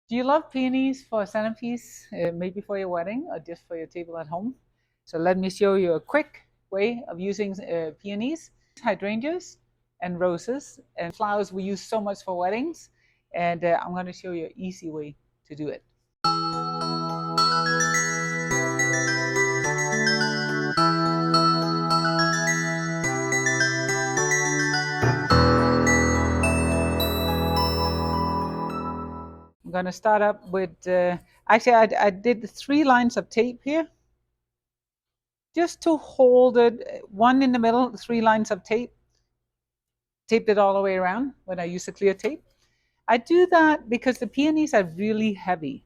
Do you love peonies for a centerpiece, maybe for your wedding or just for your table at home? So let me show you a quick way of using peonies, hydrangeas, and roses and flowers we use so much for weddings. And I'm going to show you an easy way to do it. I'm going to start up with, actually I did 3 lines of tape here just to hold it, one in the middle, 3 lines of tape, taped it all the way around when I use the clear tape. I do that because the peonies are really heavy,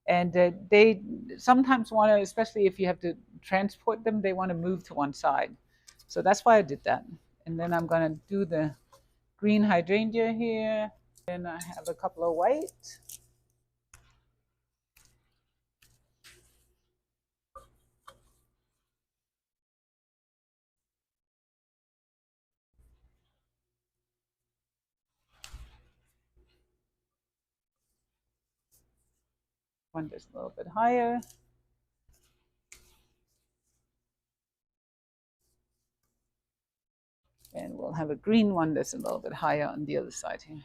and they sometimes want to, especially if you have to transport them, they want to move to one side. So that's why I did that. And then I'm going to do the green hydrangea here. And I have a couple of white. One that's a little bit higher. And we'll have a green one that's a little bit higher on the other side here.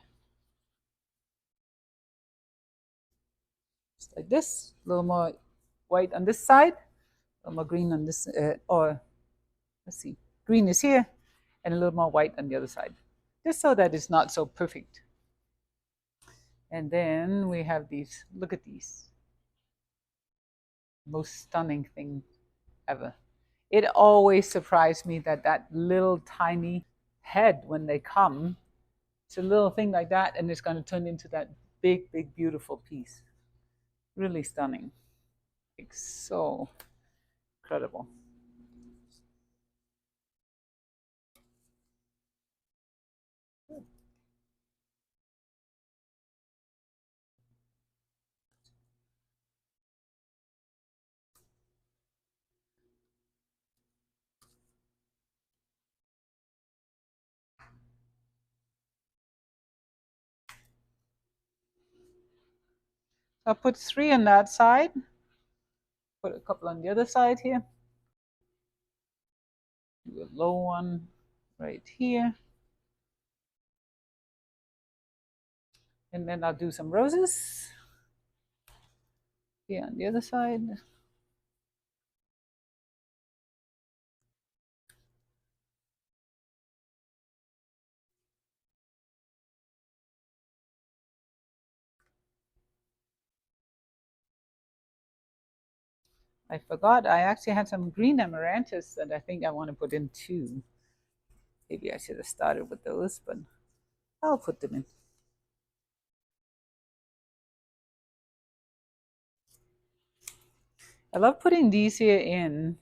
Just like this, a little more white on this side, a little more green on this, or let's see, green is here, and a little more white on the other side, just so that it's not so perfect. And then we have these, look at these, most stunning thing ever. It always surprised me that that little tiny head, when they come, it's a little thing like that, and it's going to turn into that big, big, beautiful piece. Really stunning. Like, so incredible. I'll put 3 on that side, put a couple on the other side here. Do a low one right here. And then I'll do some roses here on the other side. I forgot, I actually had some green amaranthus that I think I want to put in too. Maybe I should have started with those, but I'll put them in. I love putting these here in,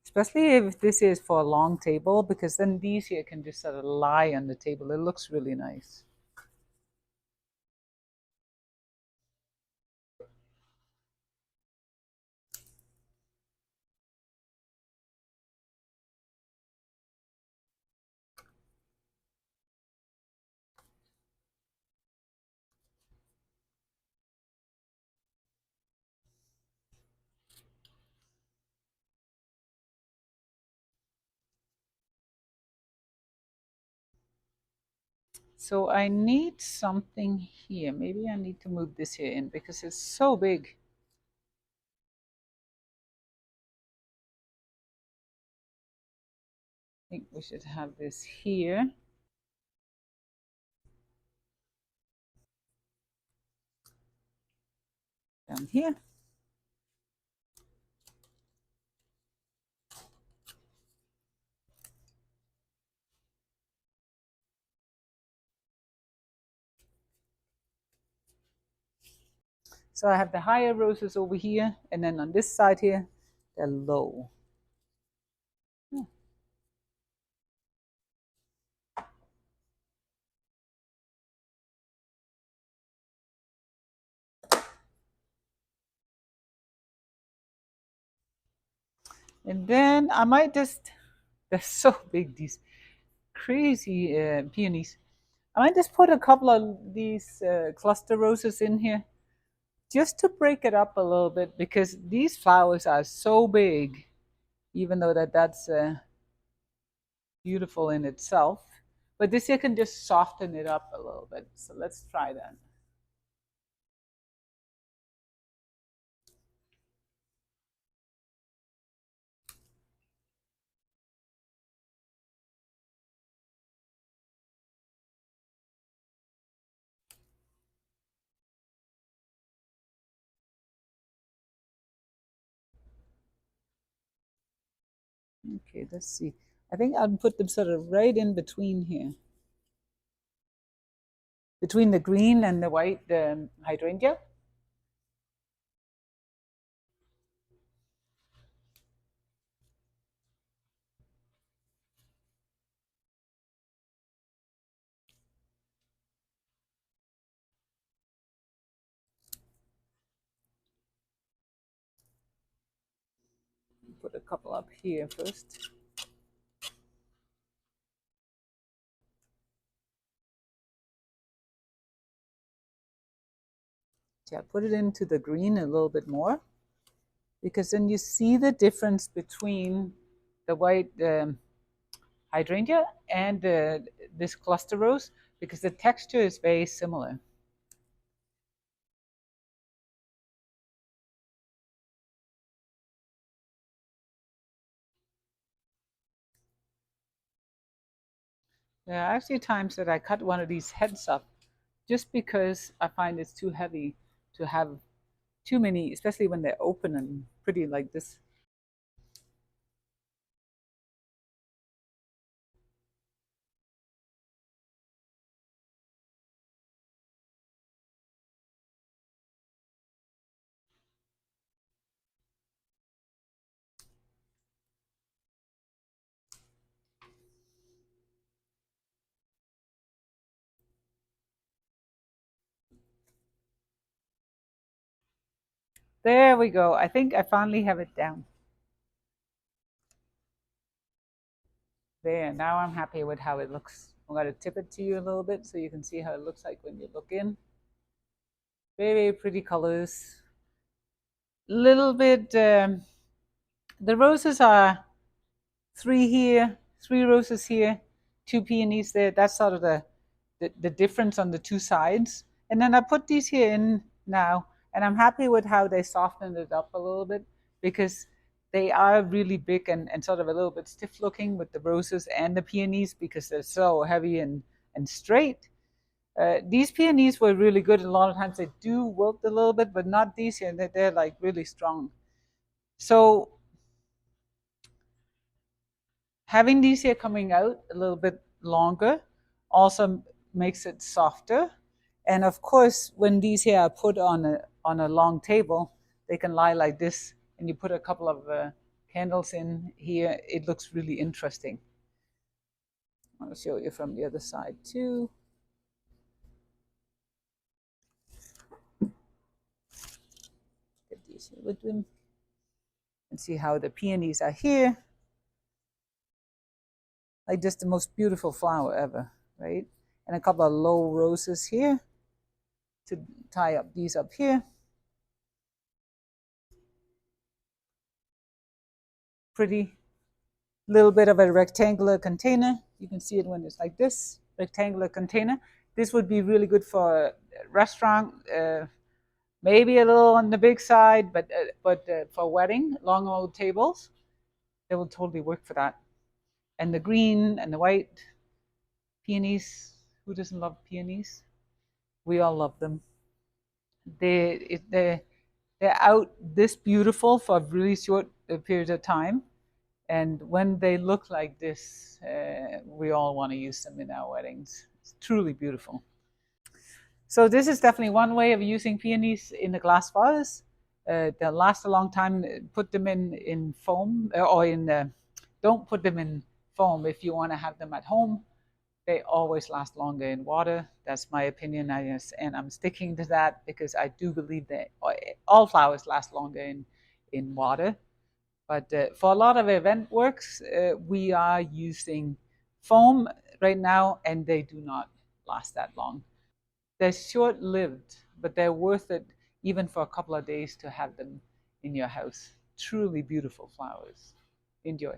especially if this is for a long table, because then these here can just sort of lie on the table. It looks really nice. So I need something here. Maybe I need to move this here in because it's so big. I think we should have this here. Down here. So I have the higher roses over here, and then on this side here, they're low. Hmm. And then I might just, they're so big, these crazy peonies. I might just put a couple of these cluster roses in here just to break it up a little bit because these flowers are so big, even though that's beautiful in itself. But this here can just soften it up a little bit. So let's try that. Okay, let's see. I think I'll put them sort of right in between here. Between the green and the white hydrangea. Put a couple up here first. Yeah, put it into the green a little bit more because then you see the difference between the white hydrangea and this cluster rose because the texture is very similar. There are actually times that I cut one of these heads up just because I find it's too heavy to have too many, especially when they're open and pretty like this. There we go. I think I finally have it down. There, now I'm happy with how it looks. I'm going to tip it to you a little bit so you can see how it looks like when you look in. Very pretty colors. Little bit, the roses are three here, three roses here, two peonies there. That's sort of the difference on the two sides. And then I put these here in now, and I'm happy with how they softened it up a little bit because they are really big and sort of a little bit stiff looking with the roses and the peonies because they're so heavy and straight. These peonies were really good. A lot of times they do wilt a little bit, but not these here. They're like really strong. So having these here coming out a little bit longer also makes it softer. And of course, when these here are put on a long table, they can lie like this, and you put a couple of candles in here. It looks really interesting. I'll show you from the other side too. Get these here with them, and see how the peonies are here. Like just the most beautiful flower ever, right? And a couple of low roses here to tie up these up here. Pretty little bit of a rectangular container. You can see it when it's like this, rectangular container. This would be really good for a restaurant, maybe a little on the big side, but for wedding, long old tables, it will totally work for that. And the green and the white peonies, who doesn't love peonies? We all love them. They're out this beautiful for a really short period of time. And when they look like this, we all want to use them in our weddings. It's truly beautiful. So this is definitely one way of using peonies in a glass vase. They'll last a long time. Put them in foam or in. Don't put them in foam if you want to have them at home. They always last longer in water. That's my opinion, and I'm sticking to that because I do believe that all flowers last longer in water. But for a lot of event works, we are using foam right now, and they do not last that long. They're short-lived, but they're worth it even for a couple of days to have them in your house. Truly beautiful flowers. Enjoy.